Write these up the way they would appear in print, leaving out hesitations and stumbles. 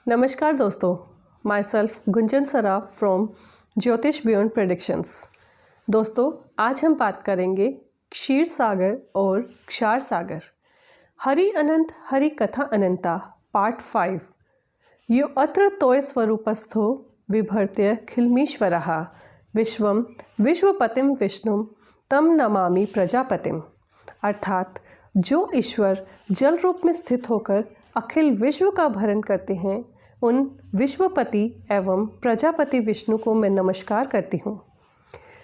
नमस्कार दोस्तों, my self Gunjan Saraf from ज्योतिष बियॉन्ड प्रेडिक्शंस। दोस्तों, आज हम बात करेंगे क्षीर सागर और क्षार सागर। हरि अनंत हरि कथा अनंता पार्ट 5। यो अत्र तोय स्वरूपस्थो विभर्त्य खिलमीश्वरः विश्वम विश्वपतिम विष्णुम तम नमामि प्रजापतिम। अर्थात जो ईश्वर जल रूप में स्थित होकर अखिल विश्व का भरण करते हैं, उन विश्वपति एवं प्रजापति विष्णु को मैं नमस्कार करती हूँ।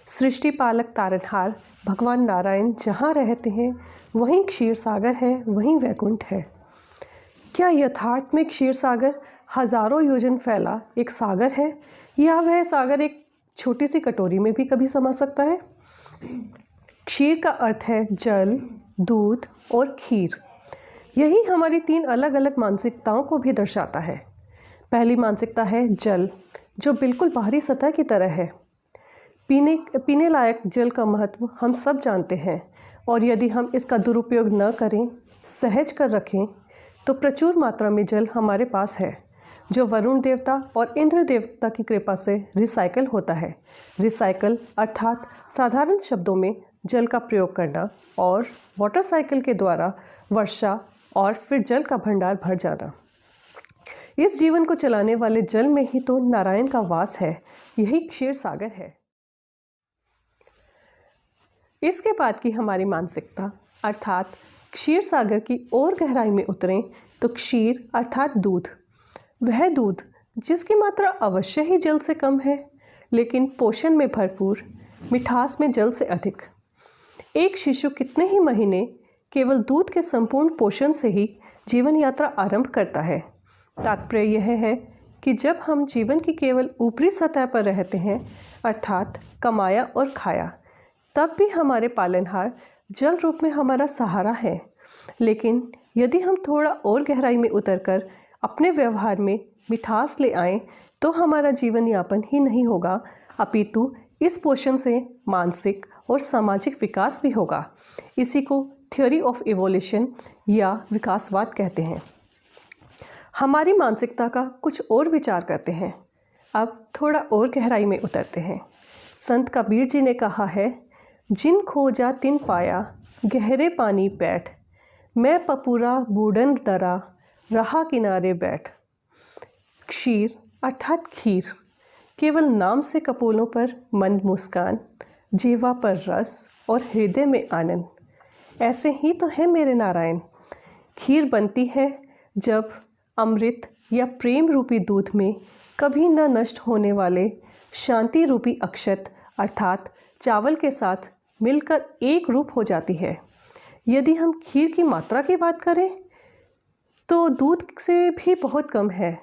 सृष्टि पालक तारनहार भगवान नारायण जहाँ रहते हैं वहीं क्षीर सागर है, वहीं वैकुंठ है। क्या यथार्थ में क्षीर सागर हजारों योजन फैला एक सागर है, या वह सागर एक छोटी सी कटोरी में भी कभी समा सकता है? क्षीर का अर्थ है जल, दूध और खीर। यही हमारी 3 अलग अलग मानसिकताओं को भी दर्शाता है। पहली मानसिकता है जल, जो बिल्कुल बाहरी सतह की तरह है। पीने लायक जल का महत्व हम सब जानते हैं, और यदि हम इसका दुरुपयोग न करें, सहज कर रखें, तो प्रचुर मात्रा में जल हमारे पास है, जो वरुण देवता और इंद्र देवता की कृपा से रिसाइकल होता है। रिसाइकल अर्थात साधारण शब्दों में जल का प्रयोग करना और वाटर साइकिल के द्वारा वर्षा और फिर जल का भंडार भर जाना। इस जीवन को चलाने वाले जल में ही तो नारायण का वास है, यही क्षीर सागर है। इसके बाद की हमारी मानसिकता अर्थात क्षीर सागर की और गहराई में उतरें तो क्षीर अर्थात दूध, वह दूध जिसकी मात्रा अवश्य ही जल से कम है, लेकिन पोषण में भरपूर, मिठास में जल से अधिक। एक शिशु कितने ही महीने केवल दूध के संपूर्ण पोषण से ही जीवन यात्रा आरंभ करता है। तात्पर्य यह है कि जब हम जीवन की केवल ऊपरी सतह पर रहते हैं, अर्थात कमाया और खाया, तब भी हमारे पालनहार जल रूप में हमारा सहारा है। लेकिन यदि हम थोड़ा और गहराई में उतरकर अपने व्यवहार में मिठास ले आएं, तो हमारा जीवन यापन ही नहीं होगा, अपितु इस पोषण से मानसिक और सामाजिक विकास भी होगा। इसी को थ्योरी ऑफ इवोल्यूशन या विकासवाद कहते हैं। हमारी मानसिकता का कुछ और विचार करते हैं। अब थोड़ा और गहराई में उतरते हैं। संत कबीर जी ने कहा है, जिन खोजा तिन पाया, गहरे पानी बैठ, मैं पपूरा बूढ़न डरा, रहा किनारे बैठ। क्षीर अर्थात खीर, केवल नाम से कपोलों पर मन मुस्कान, जीवा पर रस और हृदय में आनंद। ऐसे ही तो है मेरे नारायण। खीर बनती है जब अमृत या प्रेम रूपी दूध में कभी न नष्ट होने वाले शांति रूपी अक्षत अर्थात चावल के साथ मिलकर एक रूप हो जाती है। यदि हम खीर की मात्रा की बात करें तो दूध से भी बहुत कम है,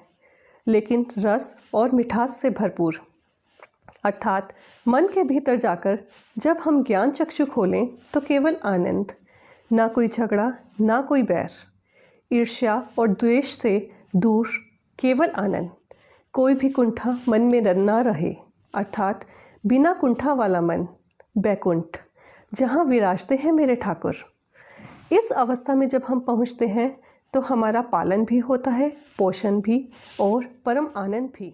लेकिन रस और मिठास से भरपूर। अर्थात मन के भीतर जाकर जब हम ज्ञान चक्षु खोलें तो केवल आनंद, ना कोई झगड़ा, ना कोई बैर, ईर्ष्या और द्वेष से दूर केवल आनंद। कोई भी कुंठा मन में न रहे, अर्थात बिना कुंठा वाला मन, बैकुंठ, जहाँ विराजते हैं मेरे ठाकुर। इस अवस्था में जब हम पहुँचते हैं तो हमारा पालन भी होता है, पोषण भी और परम आनंद भी।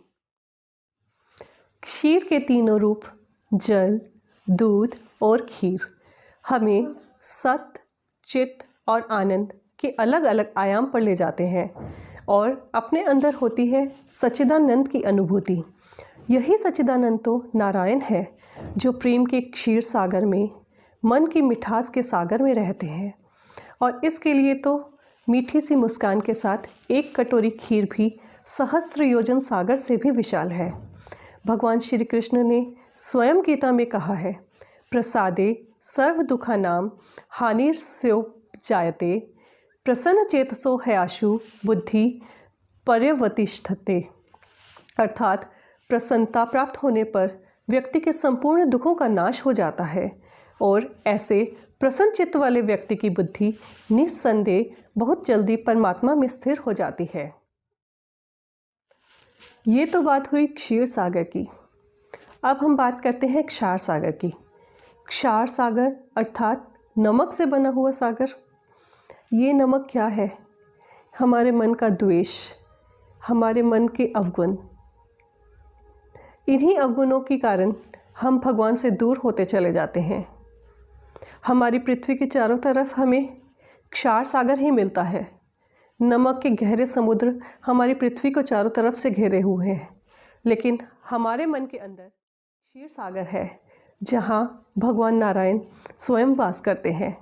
क्षीर के तीनों रूप जल, दूध और खीर हमें सत, चित्त और आनंद के अलग अलग आयाम पर ले जाते हैं, और अपने अंदर होती है सच्चिदानंद की अनुभूति। यही सच्चिदानंद तो नारायण है, जो प्रेम के क्षीर सागर में, मन की मिठास के सागर में रहते हैं। और इसके लिए तो मीठी सी मुस्कान के साथ एक कटोरी खीर भी सहस्त्र योजन सागर से भी विशाल है। भगवान श्री कृष्ण ने स्वयं गीता में कहा है, प्रसादे सर्व दुखा नाम हानिर्स्योपजायते, प्रसन्न चेतसो हयाशु बुद्धि पर्यवतिष्ठते। अर्थात प्रसन्नता प्राप्त होने पर व्यक्ति के संपूर्ण दुखों का नाश हो जाता है, और ऐसे प्रसन्न चित्त वाले व्यक्ति की बुद्धि निस्संदेह बहुत जल्दी परमात्मा में स्थिर हो जाती है। ये तो बात हुई क्षीर सागर की। अब हम बात करते हैं क्षार सागर की। क्षार सागर अर्थात नमक से बना हुआ सागर। ये नमक क्या है? हमारे मन का द्वेष, हमारे मन के अवगुण। इन्हीं अवगुणों के कारण हम भगवान से दूर होते चले जाते हैं। हमारी पृथ्वी के चारों तरफ हमें क्षार सागर ही मिलता है। नमक के गहरे समुद्र हमारी पृथ्वी को चारों तरफ से घेरे हुए हैं, लेकिन हमारे मन के अंदर क्षीर सागर है, जहाँ भगवान नारायण स्वयं वास करते हैं।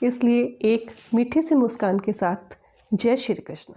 इसलिए एक मीठी सी मुस्कान के साथ जय श्री कृष्ण।